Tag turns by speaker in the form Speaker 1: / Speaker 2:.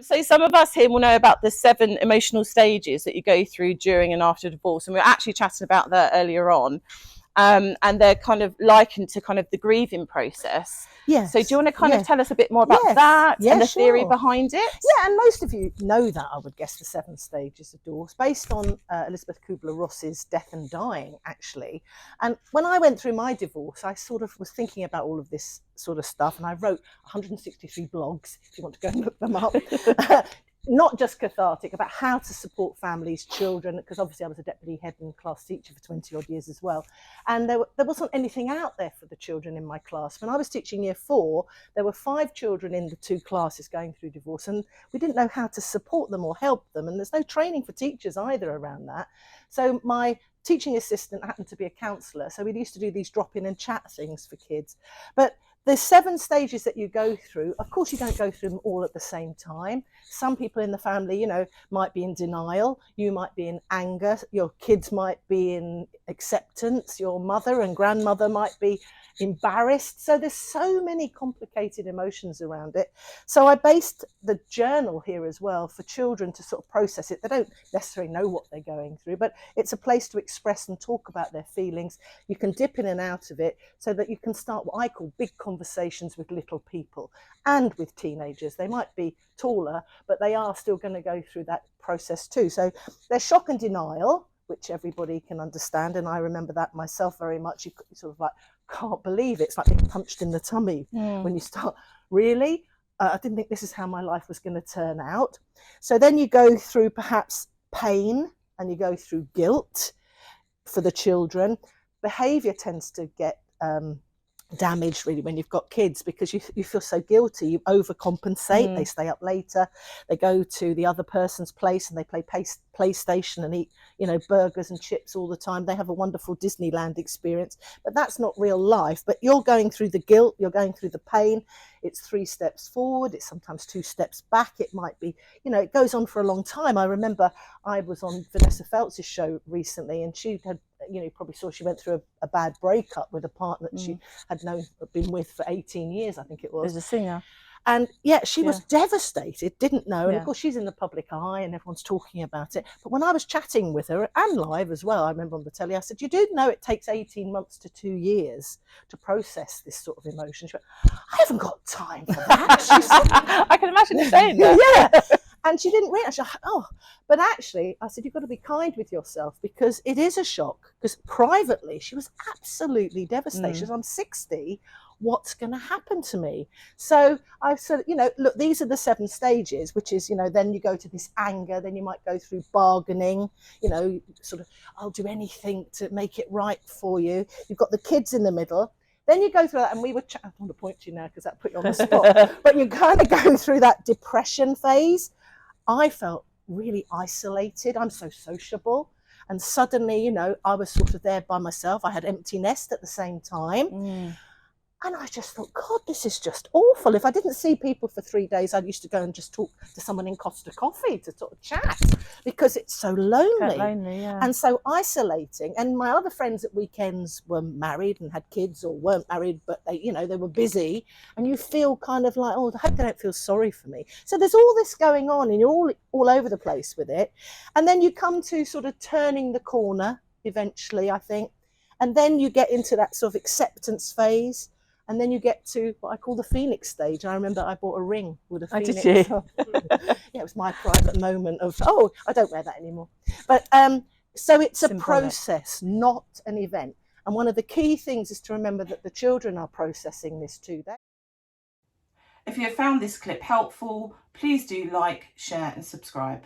Speaker 1: So some of us here will know about the 7 emotional stages that you go through during and after divorce, and we were actually chatting about that earlier on. And they're kind of likened to kind of the grieving process.
Speaker 2: Yes.
Speaker 1: So do you want to kind of tell us a bit more about
Speaker 2: Yes.
Speaker 1: that
Speaker 2: Yeah,
Speaker 1: and the
Speaker 2: sure.
Speaker 1: theory behind it?
Speaker 2: Yeah, and most of you know that, I would guess, the 7 stages of divorce, based on Elizabeth Kubler-Ross's Death and Dying, actually. And when I went through my divorce, I sort of was thinking about all of this sort of stuff, and I wrote 163 blogs, if you want to go and look them up. Not just cathartic, about how to support families, children, because obviously I was a deputy head and class teacher for 20 odd years as well. And there wasn't anything out there for the children in my class. When I was teaching year 4, there were 5 children in the 2 classes going through divorce, and we didn't know how to support them or help them. And there's no training for teachers either around that. So my teaching assistant happened to be a counsellor. So we used to do these drop-in and chat things for kids. But there's 7 stages that you go through. Of course, you don't go through them all at the same time. Some people in the family, you know, might be in denial. You might be in anger. Your kids might be in acceptance. Your mother and grandmother might be embarrassed. So there's so many complicated emotions around it. So I based the journal here as well for children to sort of process it. They don't necessarily know what they're going through, but it's a place to express and talk about their feelings. You can dip in and out of it so that you can start what I call big conversations with little people and with teenagers. They might be taller, but they are still going to go through that process too. So there's shock and denial, which everybody can understand, and I remember that myself very much. You sort of like can't believe it. It's like being punched in the tummy when you start, really? I didn't think this is how my life was going to turn out. So then you go through perhaps pain, and you go through guilt for the children. Behaviour tends to get damaged really when you've got kids, because you feel so guilty. You overcompensate. They stay up later, they go to the other person's place and they play PlayStation and eat, you know, burgers and chips all the time. They have a wonderful Disneyland experience, but that's not real life. But you're going through the guilt, you're going through the pain. It's 3 steps forward, it's sometimes 2 steps back. It might be, you know, it goes on for a long time. I remember I was on Vanessa Feltz's show recently, and she had, you know, you probably saw she went through a bad breakup with a partner that she had been with for 18 years, I think it was.
Speaker 1: As a singer.
Speaker 2: And yeah, she was devastated, didn't know. And of course, she's in the public eye and everyone's talking about it. But when I was chatting with her, and live as well, I remember on the telly, I said, you do know it takes 18 months to 2 years to process this sort of emotion. She went, I haven't got time for that. She said,
Speaker 1: I can imagine her saying that.
Speaker 2: Yeah. And she didn't realize, but actually, I said, you've got to be kind with yourself, because it is a shock. Because privately, she was absolutely devastated. She said, I'm 60. What's going to happen to me? So I said, you know, look, these are the 7 stages, which is, you know, then you go to this anger, then you might go through bargaining, you know, sort of, I'll do anything to make it right for you. You've got the kids in the middle. Then you go through that, and we were, I don't want to point to you now because that put you on the spot, but you kind of go through that depression phase. I felt really isolated. I'm so sociable. And suddenly, you know, I was sort of there by myself. I had empty nest at the same time. And I just thought, God, this is just awful. If I didn't see people for 3 days, I used to go and just talk to someone in Costa Coffee to sort of chat, because it's so lonely. And so isolating. And my other friends at weekends were married and had kids, or weren't married, but they, you know, they were busy. And you feel kind of like, oh, I hope they don't feel sorry for me. So there's all this going on, and you're all over the place with it. And then you come to sort of turning the corner eventually, I think. And then you get into that sort of acceptance phase. And then you get to what I call the Phoenix stage. I remember I bought a ring with a Phoenix.
Speaker 1: Did you?
Speaker 2: Yeah, it was my private moment of, I don't wear that anymore. But so it's a process, not an event. And one of the key things is to remember that the children are processing this too.
Speaker 3: If you have found this clip helpful, please do like, share and subscribe.